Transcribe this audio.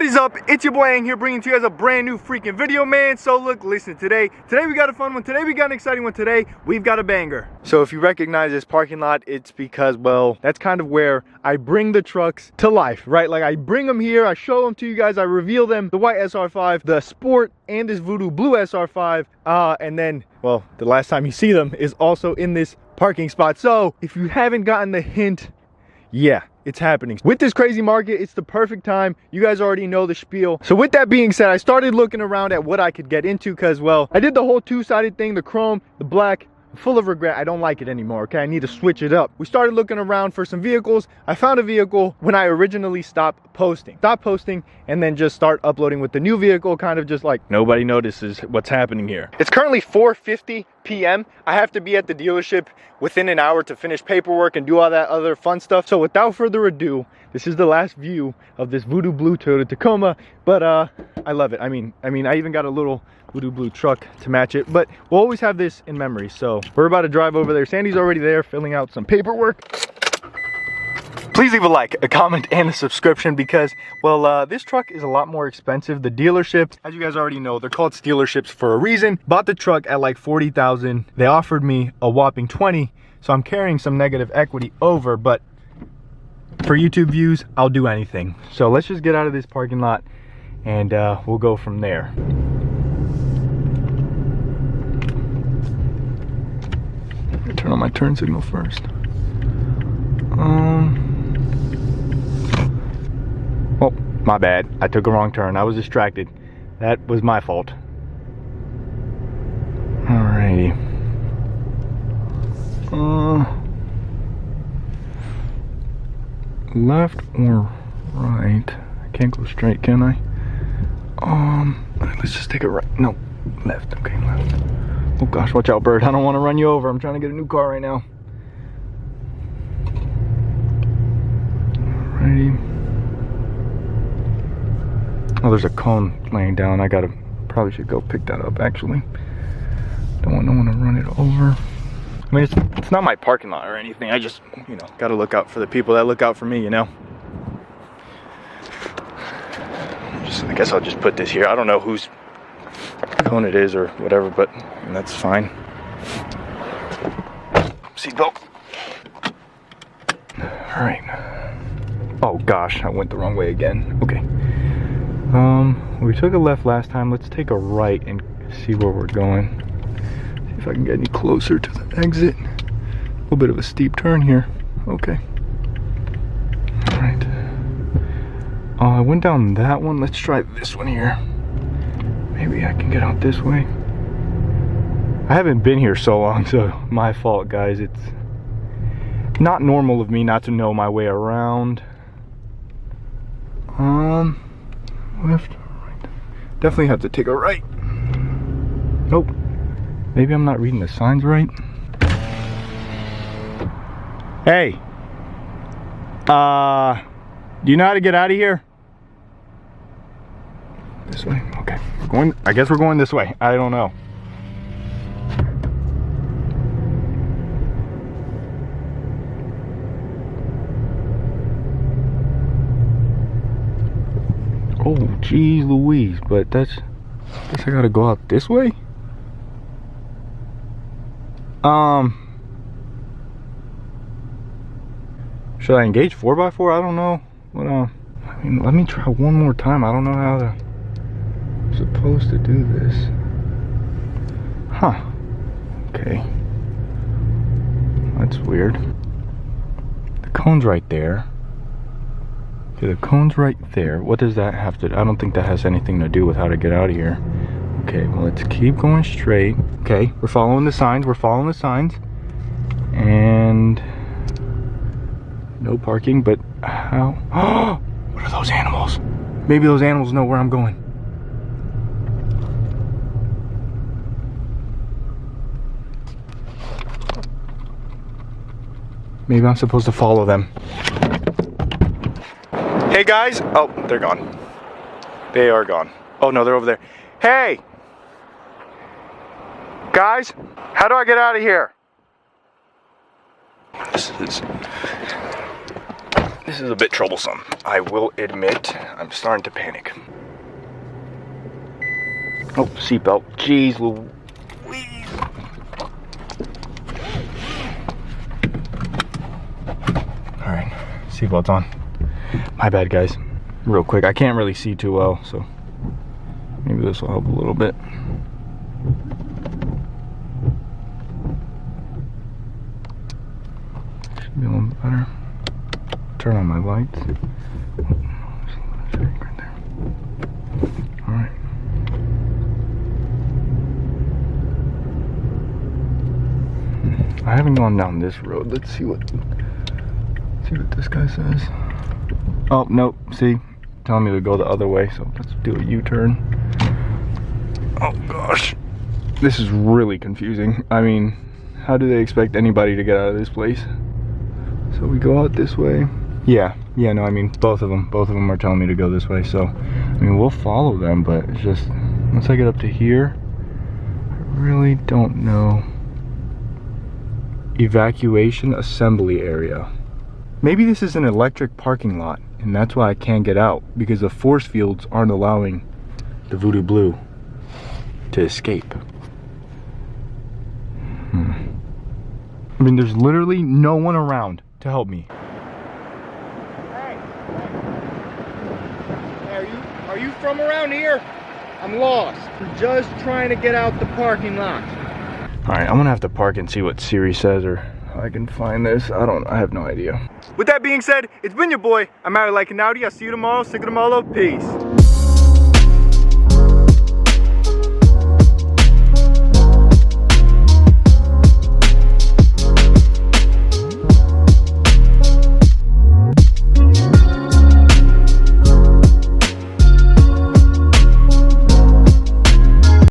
What is up? It's your boy Aing here, bringing to you guys a brand new freaking video, man. So look, listen, today we got a fun one. Today we got an exciting one. Today we've got a banger. So if you recognize this parking lot, it's because, well, that's kind of where I bring the trucks to life, right? Like I bring them here, I show them to you guys, I reveal them, the white SR5, the Sport, and this Voodoo Blue SR5, and then, well, the last time you see them is also in this parking spot. So if you haven't gotten the hint, yeah, it's happening. With this crazy market, it's the perfect time. You guys already know the spiel. So with that being said, I started looking around at what I could get into because, well, I did the whole two-sided thing, the chrome, the black. I'm full of regret. I don't like it anymore, okay? I need to switch it up. We started looking around for some vehicles. I found a vehicle when I originally stopped posting. And then just start uploading with the new vehicle, kind of just like nobody notices what's happening here. It's currently 4:50 p.m. I have to be at the dealership within an hour to finish paperwork and do all that other fun stuff. So without further ado, this is the last view of this Voodoo Blue Toyota Tacoma, but I love it. I mean, I even got a little Voodoo Blue truck to match it, but we'll always have this in memory. So we're about to drive over there. Sandy's already there filling out some paperwork. Please leave a like, a comment, and a subscription because, well, this truck is a lot more expensive. The dealerships, as you guys already know, they're called dealerships for a reason. Bought the truck at like 40,000. They offered me a whopping 20, so I'm carrying some negative equity over, but for YouTube views, I'll do anything. So let's just get out of this parking lot and we'll go from there. Turn on my turn signal first. Oh, my bad. I took a wrong turn. I was distracted. That was my fault. Alrighty. Left or right? I can't go straight, can I? Let's just take a right. No, left. Okay, left. Oh gosh, watch out, bird. I don't want to run you over. I'm trying to get a new car right now. Alrighty. Oh, there's a cone laying down. Probably should go pick that up, actually. Don't want no one to run it over. I mean, it's not my parking lot or anything. I just, you know, gotta look out for the people that look out for me, you know? I guess I'll just put this here. I don't know whose cone it is or whatever, but that's fine. Seatbelt. All right. Oh gosh, I went the wrong way again. Okay. We took a left last time. Let's take a right and see where we're going. See if I can get any closer to the exit. A little bit of a steep turn here. Okay. All right. I went down that one. Let's try this one here. Maybe I can get out this way. I haven't been here so long, so my fault, guys. It's not normal of me not to know my way around. Left, right. Definitely have to take a right. Nope. Maybe I'm not reading the signs right. Hey. Do you know how to get out of here? This way? Okay. I guess we're going this way. I don't know. Oh, geez Louise, but I guess I gotta go out this way? Should I engage 4x4? I don't know. What, I mean, let me try one more time. I don't know how I'm supposed to do this. Huh. Okay. That's weird. The cone's right there. Okay, the cone's right there. What does that have to do? I don't think that has anything to do with how to get out of here. Okay, well, let's keep going straight. Okay, we're following the signs. And no parking, but how? Oh, what are those animals? Maybe those animals know where I'm going. Maybe I'm supposed to follow them. Hey guys. Oh, they're gone. They are gone. Oh no, they're over there. Hey! Guys, how do I get out of here? This This is a bit troublesome. I will admit, I'm starting to panic. Oh, seatbelt. Jeez Louise. All right, seatbelt's on. My bad, guys. Real quick, I can't really see too well, so maybe this will help a little bit. Should be a little better. Turn on my lights. Right there. All right. I haven't gone down this road. Let's see what this guy says. Oh, nope. See, telling me to go the other way. So let's do a U-turn. Oh gosh, this is really confusing. I mean, how do they expect anybody to get out of this place? So we go out this way. Yeah, no, I mean, both of them are telling me to go this way. So, I mean, we'll follow them, but it's just, once I get up to here, I really don't know. Evacuation assembly area. Maybe this is an electric parking lot, and that's why I can't get out, because the force fields aren't allowing the Voodoo Blue to escape. I mean, there's literally no one around to help me. Are you from around here? I'm lost. I'm just trying to get out the parking lot. All right, I'm gonna have to park and see what Siri says, or I can find this. I have no idea. With that being said, it's been your boy. I'm Mario Like an Audi. I'll see you tomorrow. Sick of tomorrow. Peace.